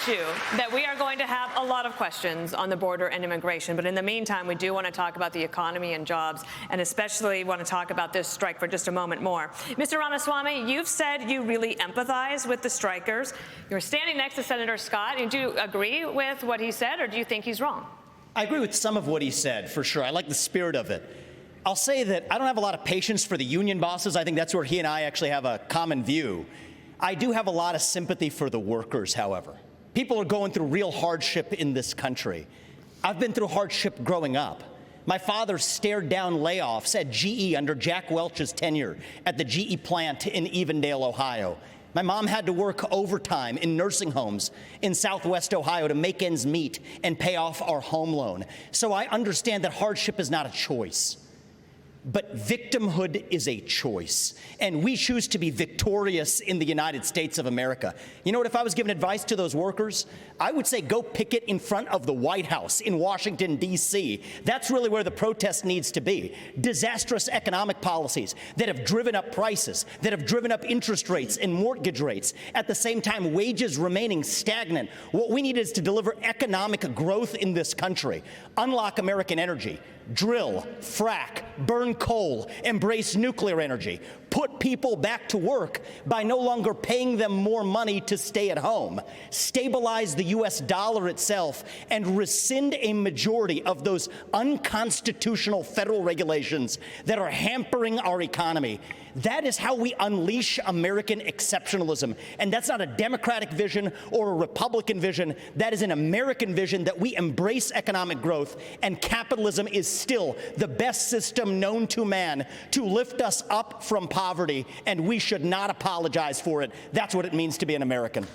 promise you that we are going to have a lot of questions on the border and immigration. But in the meantime, we do want to talk about the economy and jobs, and especially want to talk about this strike for just a moment more. Mr. Ramaswamy, you've said you really empathize with the strikers. You're standing next to Senator Scott. Do you agree with what he said, or do you think he's wrong? I agree with some of what he said, for sure. I like the spirit of it. I'll say that I don't have a lot of patience for the union bosses. I think that's where he and I actually have a common view. I do have a lot of sympathy for the workers, however. People are going through real hardship in this country. I've been through hardship growing up. My father stared down layoffs at GE under Jack Welch's tenure at the GE plant in Evendale, Ohio. My mom had to work overtime in nursing homes in Southwest Ohio to make ends meet and pay off our home loan. So I understand that hardship is not a choice. But victimhood is a choice, and we choose to be victorious in the United States of America. You know what, if I was giving advice to those workers, I would say go picket in front of the White House in Washington, D.C. That's really where the protest needs to be. Disastrous economic policies that have driven up prices, that have driven up interest rates and mortgage rates, at the same time wages remaining stagnant. What we need is to deliver economic growth in this country, unlock American energy, drill, frack, burn coal, embrace nuclear energy, put people back to work by no longer paying them more money to stay at home, stabilize the U.S. dollar itself, and rescind a majority of those unconstitutional federal regulations that are hampering our economy. That is how we unleash American exceptionalism. And that's not a Democratic vision or a Republican vision. That is an American vision that we embrace economic growth, and capitalism is still the best system known to man to lift us up from poverty, and we should not apologize for it. That's what it means to be an American.